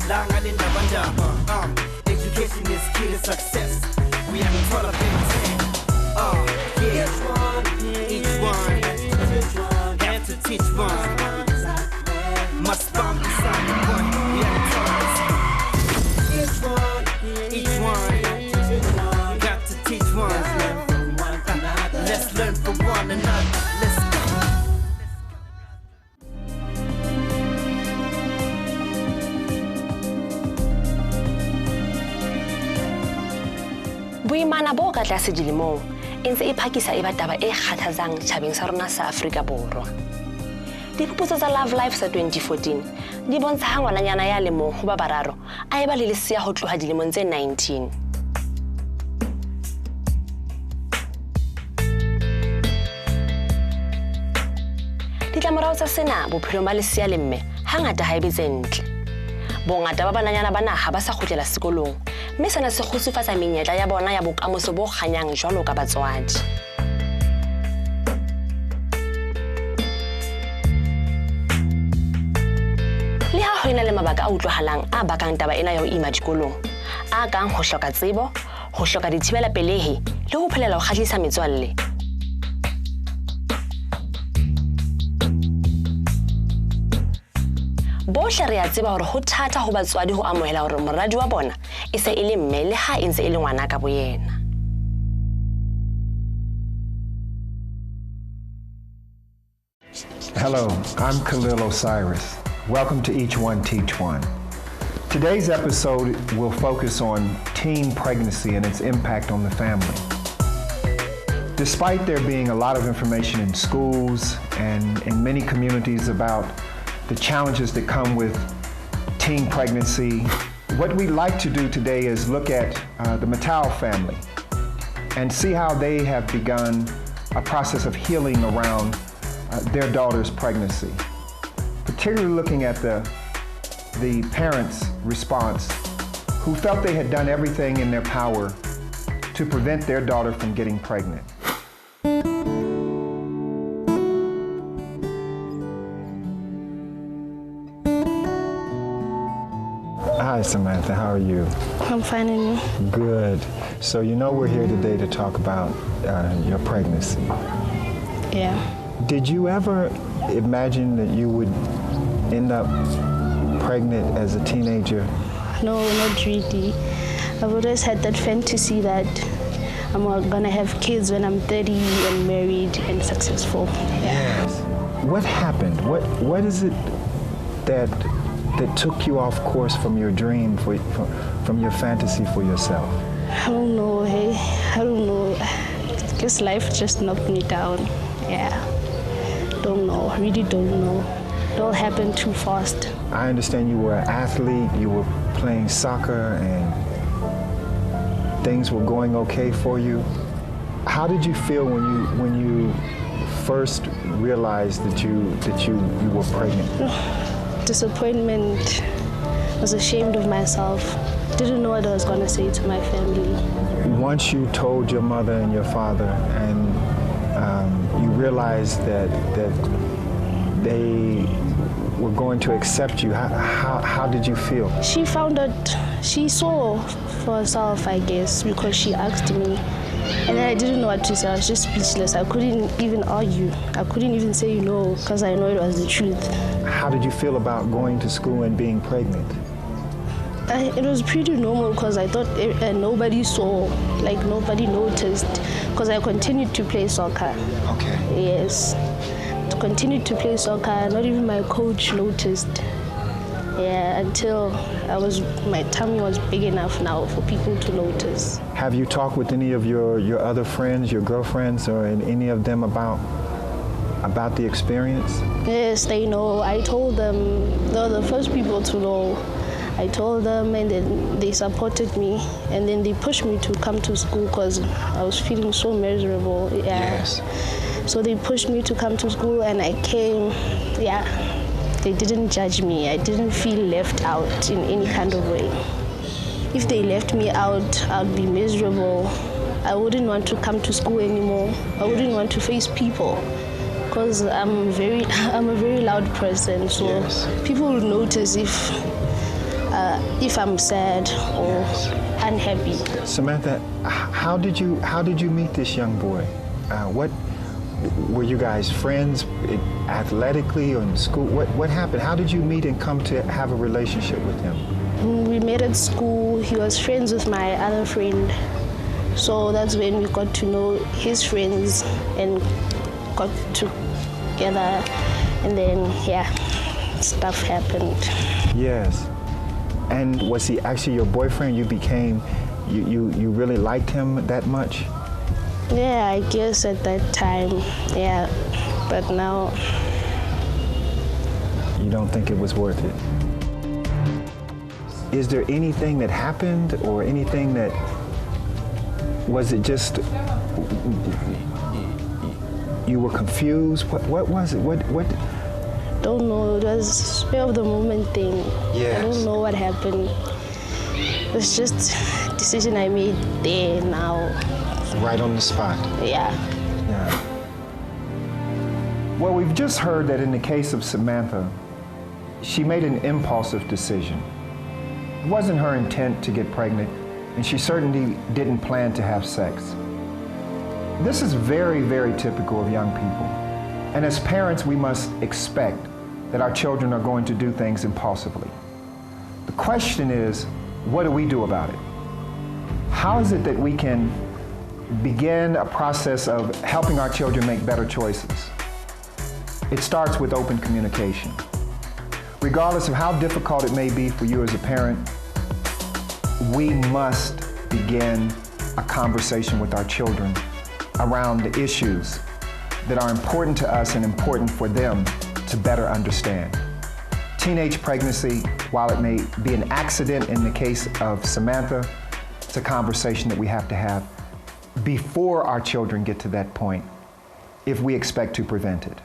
Education is key to success. We haven't taught up anything. Each one have to teach one. Must bomb beside the point. We haven't taught each one got to teach one. Let's learn from one another. Let's go. Boimana bo ka tlase dilemong e ntse e phakisa e ba taba e kgathatsang tjhabeng sa rona sa Afrika Borwa. Diphuputso tsa Love Life sa 2014 di bontsha ha ngwananyana ya lemong ho ba bararo a eba le leseya ho tloha dilemong tse 19. Ditlamorao tsa sena bophelong ba leseya le mme hangata ha ebe tse ntle. Bongata ba bananyana ba naha ba sa kgutlela sekolong, mme sena se kgutsufatsa menyetla ya bona ya bokamoso bo kganyang jwalo ka batswadi. Le ha ho ena le mabaka a utlwahalang a bakang taba ena ya ho ima dikolong, a kang ho hloka tsebo, ho hloka dithibela pelehi le ho phelela ho kgahlisa metswalle. Bohle re a tseba hore ho thata ho batswadi ho amohela hore moradi wa bona e se e le mme le ha e ntse e le ngwana ka boyena. Hello, I'm Khalil Osiris. Welcome to Each One Teach One. Today's episode will focus on teen pregnancy and its impact on the family. Despite there being a lot of information in schools and in many communities about the challenges that come with teen pregnancy, what we'd like to do today is look at the Matau family and see how they have begun a process of healing around their daughter's pregnancy, particularly looking at the parents' response who felt they had done everything in their power to prevent their daughter from getting pregnant. Hi, Samantha, how are you? I'm fine, and you? Good. So you know we're here today to talk about your pregnancy. Yeah. Did you ever imagine that you would end up pregnant as a teenager? No, not really. I've always had that fantasy that I'm gonna have kids when I'm 30 and married and successful. Yeah. Yes. What happened? What is it that took you off course from your dream, from your fantasy for yourself? I don't know, hey. I don't know. I guess life just knocked me down. Yeah. Don't know. I really don't know. It all happened too fast. I understand you were an athlete, you were playing soccer, and things were going okay for you. How did you feel when you first realized that you were pregnant? Disappointment. I was ashamed of myself. Didn't know what I was going to say to my family. Once you told your mother and your father, and you realized that they were going to accept you, how did you feel? She found out, she saw for herself, I guess, because she asked me. And then I didn't know what to say. I was just speechless. I couldn't even argue. I couldn't even say no, because I know it was the truth. How did you feel about going to school and being pregnant? It was pretty normal, because I thought nobody saw, like nobody noticed, because I continued to play soccer. Okay. Yes. Continued to play soccer. Not even my coach noticed. Yeah, until my tummy was big enough now for people to notice. Have you talked with any of your other friends, your girlfriends, or any of them about the experience? Yes, they know. I told them. They're the first people to know. I told them, and then they supported me, and then they pushed me to come to school because I was feeling so miserable. Yeah. Yes. So they pushed me to come to school, and I came. Yeah. They didn't judge me. I didn't feel left out in any kind of way. If they left me out, I'd be miserable. I wouldn't want to come to school anymore. I wouldn't want to face people, because I'm a very loud person. So people would notice if if I'm sad or unhappy. Samantha, how did you meet this young boy? What were you guys friends athletically or in school? What happened? How did you meet and come to have a relationship with him? We met at school. He was friends with my other friend. So that's when we got to know his friends and got together. And then, yeah, stuff happened. Yes. And was he actually your boyfriend? You really liked him that much? Yeah, I guess at that time, yeah. But now... You don't think it was worth it? Is there anything that happened or anything that... Was it just... You were confused? What was it? What? Don't know. It was spur of the moment thing. Yes. I don't know what happened. It was just a decision I made there now. Right on the spot. Yeah. Yeah. Well, we've just heard that in the case of Samantha, she made an impulsive decision. It wasn't her intent to get pregnant, and she certainly didn't plan to have sex. This is very, very typical of young people. And as parents, we must expect that our children are going to do things impulsively. The question is, what do we do about it? How is it that we can begin a process of helping our children make better choices? It starts with open communication. Regardless of how difficult it may be for you as a parent, we must begin a conversation with our children around the issues that are important to us and important for them to better understand. Teenage pregnancy, while it may be an accident in the case of Samantha, it's a conversation that we have to have before our children get to that point if we expect to prevent it.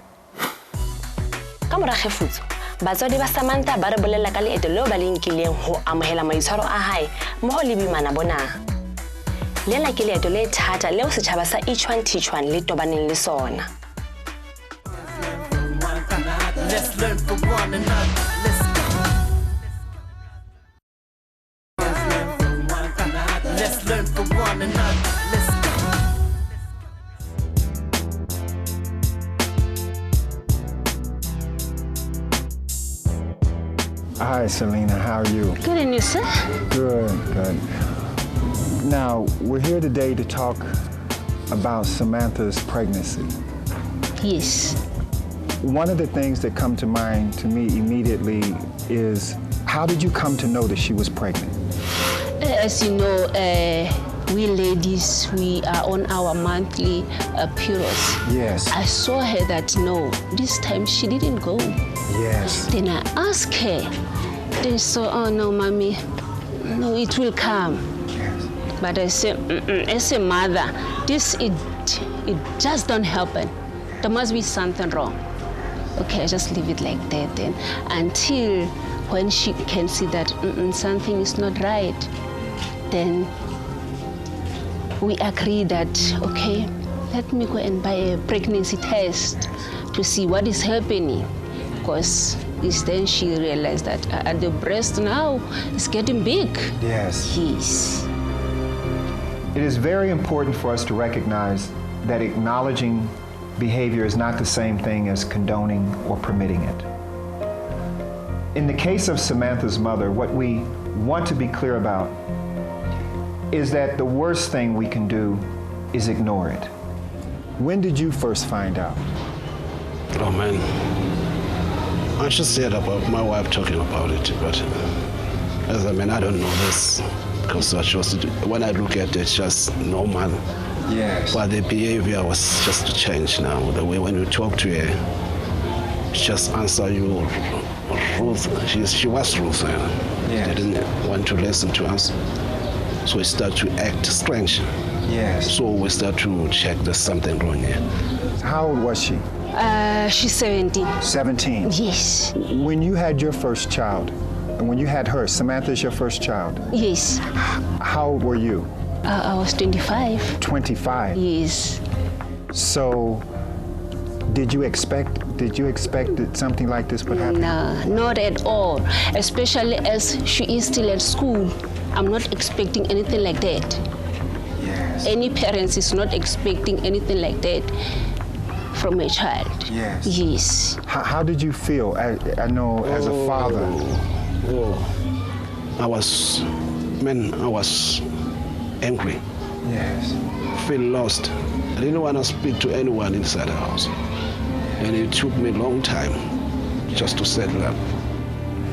Ka mora khefutso, batswadi ba Samantha ba re bolella ka leeto leo ba le nkileng ho amohela maitshwaro a hae mmoho le boimana bona. Lena ke leeto le thata leo setjhaba sa each one teach one le tobaneng le sona. Let's learn from one another. Let's go. Let's learn from one another. Let's go. Hi, Selena, how are you? Good, and you, sir? Good, good. Now, we're here today to talk about Samantha's pregnancy. Yes. One of the things that come to mind to me immediately is, how did you come to know that she was pregnant? As you know, we ladies, we are on our monthly periods. Yes. I saw her that, no, this time she didn't go. Yes. Then I asked her. Then so, oh no, mommy, no, it will come. Yes. But I said, as a mother, it just don't happen. There must be something wrong. Okay, I just leave it like that then, until when she can see that something is not right. Then we agree that, okay, let me go and buy a pregnancy test to see what is happening. Because it's then she realized that the breast now is getting big. Yes. Yes. It is very important for us to recognize that acknowledging behavior is not the same thing as condoning or permitting it. In the case of Samantha's mother, what we want to be clear about is that the worst thing we can do is ignore it. When did you first find out? Oh man, I just said about my wife talking about it, but as a man, I don't know this, because when I look at it, it's just normal. Yes. But the behavior was just to change now. The way when you talk to her, she just answer you, Ruth. She was Ruth. Yes. She didn't want to listen to us. So we start to act strange. Yes. So we start to check there's something wrong here. How old was she? She's 17. 17. Yes. When you had your first child, and when you had her, Samantha's your first child, Yes. how old were you? I was 25. 25. Yes. So, did you expect Did you expect that something like this would happen? No, not at all. Especially as she is still at school. I'm not expecting anything like that. Yes. Any parents is not expecting anything like that from a child. Yes. Yes. How did you feel? I know as a father. I was angry. Yes. Feel lost. I didn't want to speak to anyone inside the house. And it took me a long time just to settle up.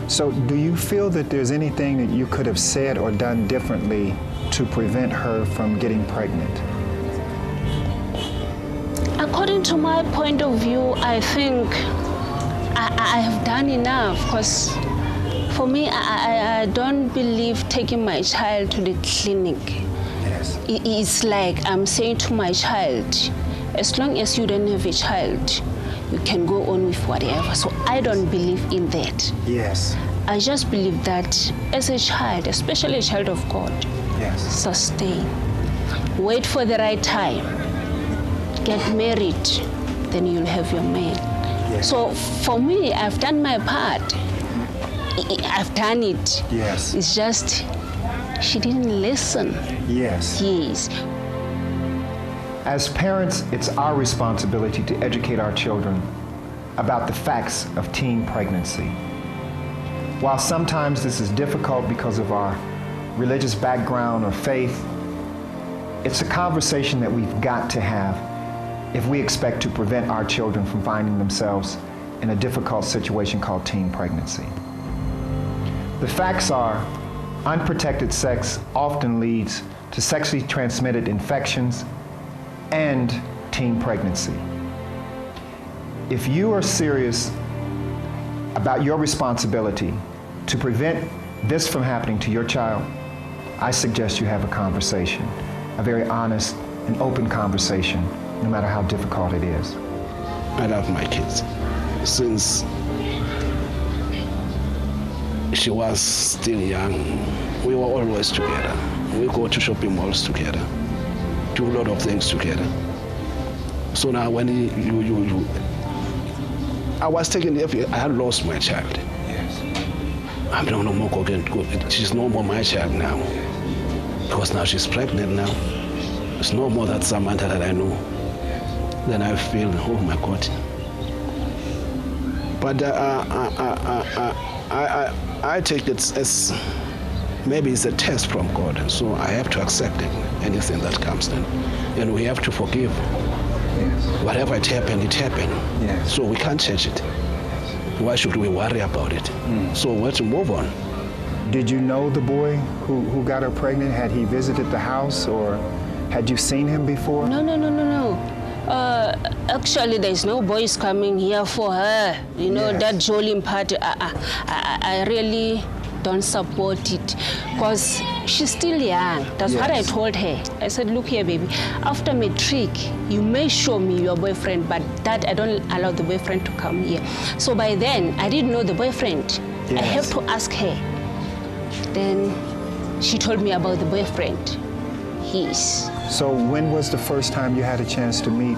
So do you feel that there's anything that you could have said or done differently to prevent her from getting pregnant? According to my point of view, I think I have done enough, because for me, I don't believe taking my child to the clinic. Yes. It's like I'm saying to my child, as long as you don't have a child, you can go on with whatever. So I don't believe in that. Yes. I just believe that as a child, especially a child of God, Yes. sustain. Wait for the right time. Get married, then you'll have your man. Yes. So for me, I've done my part. I've done it. Yes. It's just she didn't listen. Yes. Yes. As parents, it's our responsibility to educate our children about the facts of teen pregnancy. While sometimes this is difficult because of our religious background or faith, it's a conversation that we've got to have if we expect to prevent our children from finding themselves in a difficult situation called teen pregnancy. The facts are, unprotected sex often leads to sexually transmitted infections and teen pregnancy. If you are serious about your responsibility to prevent this from happening to your child, I suggest you have a conversation, a very honest and open conversation, no matter how difficult it is. I love my kids. Since she was still young, we were always together. We go to shopping malls together, do a lot of things together. So now when I was taken ill, I had lost my child. Yes. I'm no more going. She's no more my child now, because now she's pregnant now. It's no more that Samantha that I know. Then I feel, oh my God. But I take it as maybe it's a test from God, and so I have to accept it, anything that comes in, and we have to forgive. Yes. Whatever it happened, it happened. Yes. So we can't change it. Why should we worry about it? So we have to move on. Did you know the boy who got her pregnant? Had he visited the house, or had you seen him before? No. Actually, there's no boys coming here for her. You know, Yes. that joling party. I really don't support it, because she's still young. That's what I Yes. told her. I said, look here, baby, after matric, you may show me your boyfriend, but that I don't allow the boyfriend to come here. So by then, I didn't know the boyfriend. I Yes. have to ask her. Then she told me about the boyfriend. Yes. So when was the first time you had a chance to meet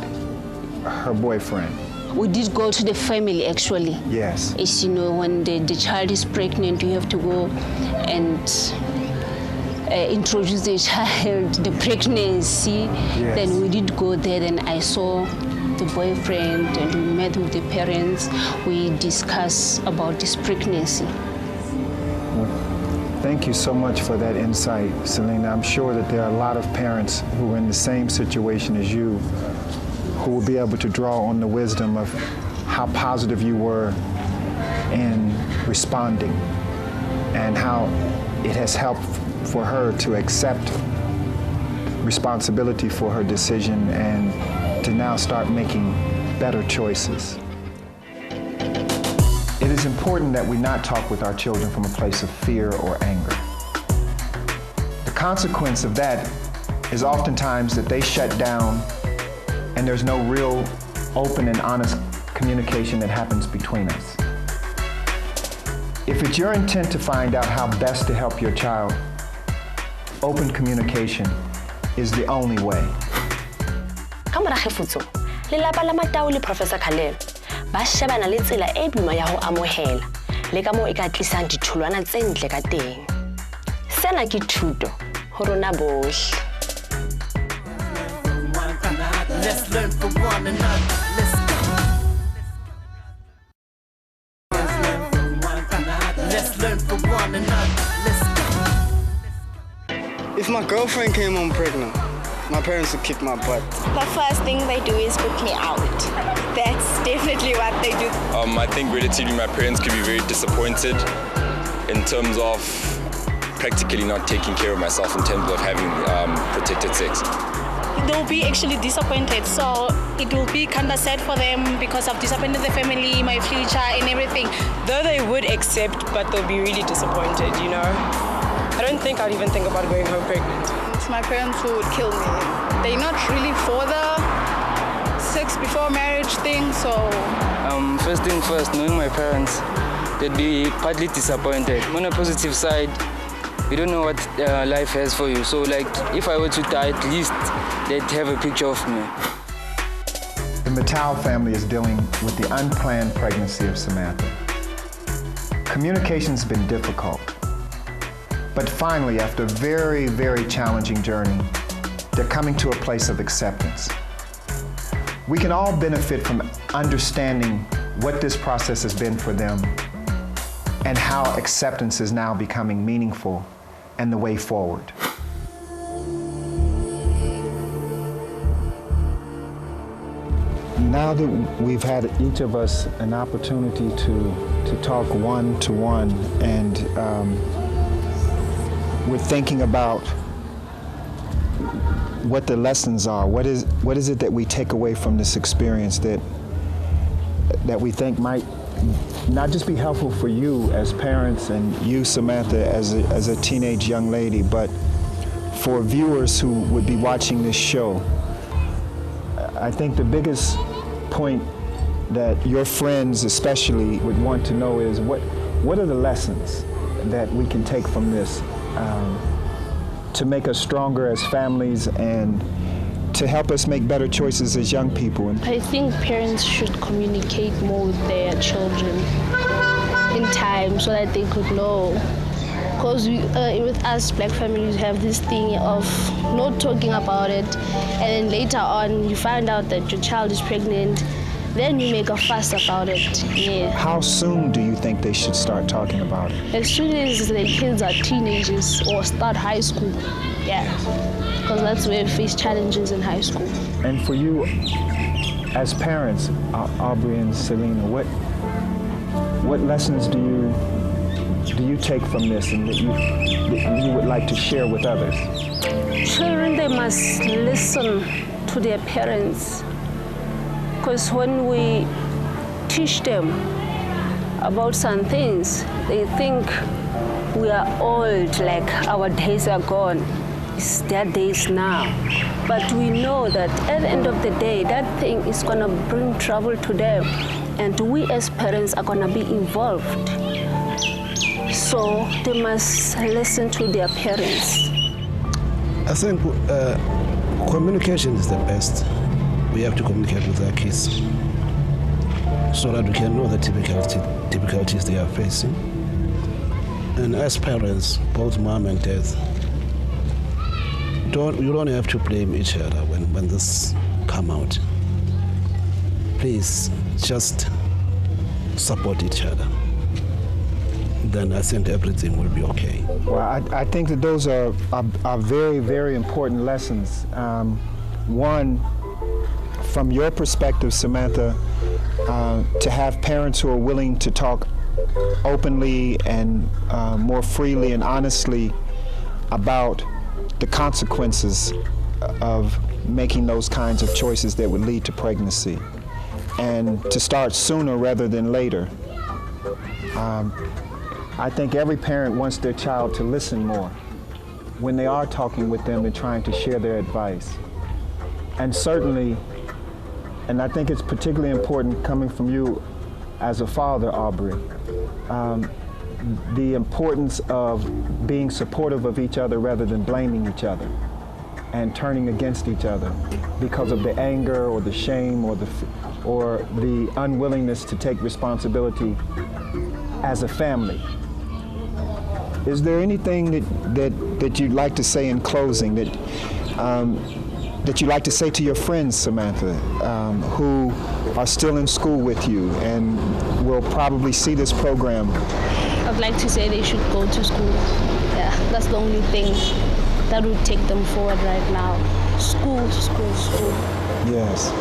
her boyfriend? We did go to the family, actually. Yes. It's, you know, when the child is pregnant, you have to go and introduce the child, the pregnancy. Yes. Then we did go there, and I saw the boyfriend, and we met with the parents. We discussed about this pregnancy. Thank you so much for that insight, Selena. I'm sure that there are a lot of parents who are in the same situation as you, who will be able to draw on the wisdom of how positive you were in responding and how it has helped for her to accept responsibility for her decision and to now start making better choices. It is important that we not talk with our children from a place of fear or anger. The consequence of that is oftentimes that they shut down and there's no real open and honest communication that happens between us. If it's your intent to find out how best to help your child, open communication is the only way. Ka morago futso, lelapa la Matau le Professor Khalil ba shebana le tsela e boima ya ho amohela le ka moo e ka tlisang ditholwana tse ntle ka teng. Sena ke thuto ho rona bohle. Let's learn from one another. Let's go. Let's learn from one another. Let's go. If my girlfriend came home pregnant, my parents would kick my butt. The first thing they do is put me out. That's definitely what they do. I think relatively my parents could be very disappointed in terms of practically not taking care of myself in terms of having protected sex. They'll be actually disappointed, so it will be kind of sad for them because I've disappointed the family, my future and everything. Though they would accept, but they'll be really disappointed, you know. I don't think I'd even think about going home pregnant. It's my parents who would kill me. They're not really for the sex before marriage thing, so... First thing first, knowing my parents, they'd be partly disappointed. On a positive side, you don't know what life has for you. So like, if I were to die, at least they'd have a picture of me. The Matau family is dealing with the unplanned pregnancy of Samantha. Communication's been difficult. But finally, after a very, very challenging journey, they're coming to a place of acceptance. We can all benefit from understanding what this process has been for them and how acceptance is now becoming meaningful and the way forward. Now that we've had each of us an opportunity to talk one-to-one, and we're thinking about what the lessons are, what is it that we take away from this experience that we think might not just be helpful for you as parents and you, Samantha, as a teenage young lady, but for viewers who would be watching this show. I think the biggest point that your friends especially would want to know is what are the lessons that we can take from this to make us stronger as families and to help us make better choices as young people. I think parents should communicate more with their children in time so that they could know. Because with us black families, we have this thing of not talking about it, and then later on you find out that your child is pregnant, then you make a fuss about it. Yeah. How soon do you think they should start talking about it? As soon as the kids are teenagers or start high school, yeah. Because that's where we face challenges in high school. And for you, as parents, Aubrey and Selena, what lessons do you take from this and that you would like to share with others? Children, they must listen to their parents, because when we teach them about some things, they think we are old, like our days are gone. It's their days now. But we know that at the end of the day, that thing is gonna bring trouble to them, and we as parents are gonna be involved. So they must listen to their parents. I think communication is the best. We have to communicate with our kids so that we can know the difficulties they are facing. And as parents, both mom and dad, you don't have to blame each other when this come out. Please just support each other. Then I think everything will be okay. Well, I think that those are very, very important lessons. One, from your perspective, Samantha, to have parents who are willing to talk openly and more freely and honestly about the consequences of making those kinds of choices that would lead to pregnancy, and to start sooner rather than later. I think every parent wants their child to listen more when they are talking with them and trying to share their advice. And certainly, and I think it's particularly important coming from you as a father, Aubrey, the importance of being supportive of each other rather than blaming each other and turning against each other because of the anger or the shame or the or the unwillingness to take responsibility as a family. Is there anything that you'd like to say in closing that you'd like to say to your friends, Samantha, who are still in school with you and will probably see this program? I'd like to say they should go to school. Yeah, that's the only thing that would take them forward right now. School, school, school. Yes.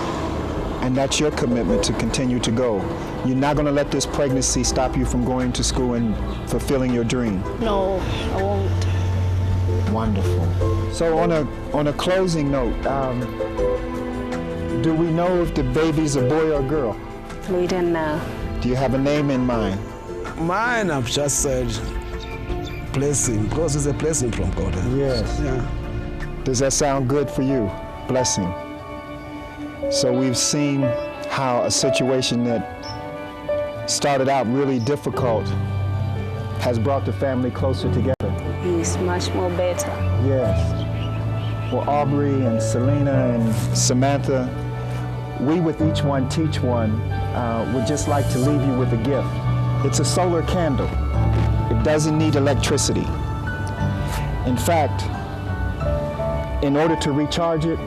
And that's your commitment to continue to go. You're not going to let this pregnancy stop you from going to school and fulfilling your dream? No, I won't. Wonderful. So on a closing note, do we know if the baby's a boy or a girl? We don't know. Do you have a name in mind? Mine, I've just said blessing, because it's a blessing from God. Yes. Yeah. Does that sound good for you? Blessing. So we've seen how a situation that started out really difficult has brought the family closer together. He's much more better. Yes. Well, Aubrey and Selena and Samantha, we with Each One Teach One would just like to leave you with a gift. It's a solar candle. It doesn't need electricity. In fact, in order to recharge it,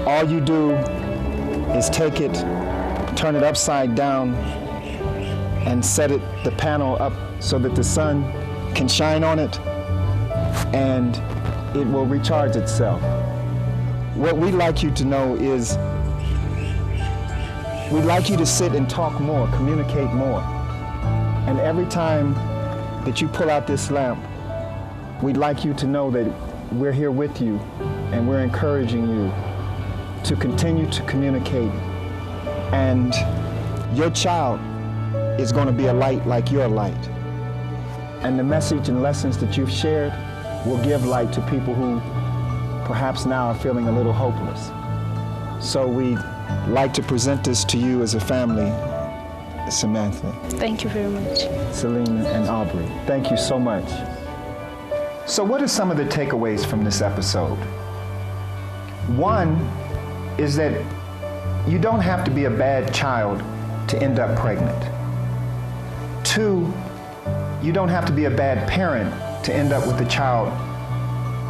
all you do is take it, turn it upside down, and set the panel up so that the sun can shine on it, and it will recharge itself. What we'd like you to know is we'd like you to sit and talk more, communicate more. And every time that you pull out this lamp, we'd like you to know that we're here with you and we're encouraging you to continue to communicate. And your child is going to be a light like your light. And the message and lessons that you've shared will give light to people who perhaps now are feeling a little hopeless. So we'd like to present this to you as a family, Samantha. Thank you very much. Selena and Aubrey, thank you so much. So what are some of the takeaways from this episode? One is that you don't have to be a bad child to end up pregnant. Two, you don't have to be a bad parent to end up with a child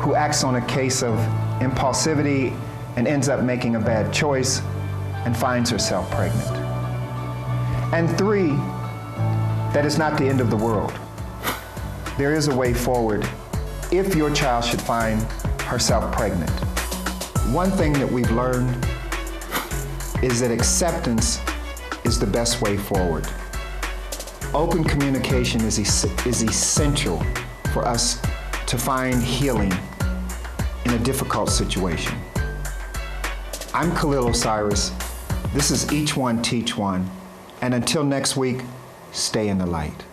who acts on a case of impulsivity and ends up making a bad choice and finds herself pregnant. And three, that is not the end of the world. There is a way forward if your child should find herself pregnant. One thing that we've learned is that acceptance is the best way forward. Open communication is essential for us to find healing in a difficult situation. I'm Khalil Osiris. This is Each One Teach One. And until next week, stay in the light.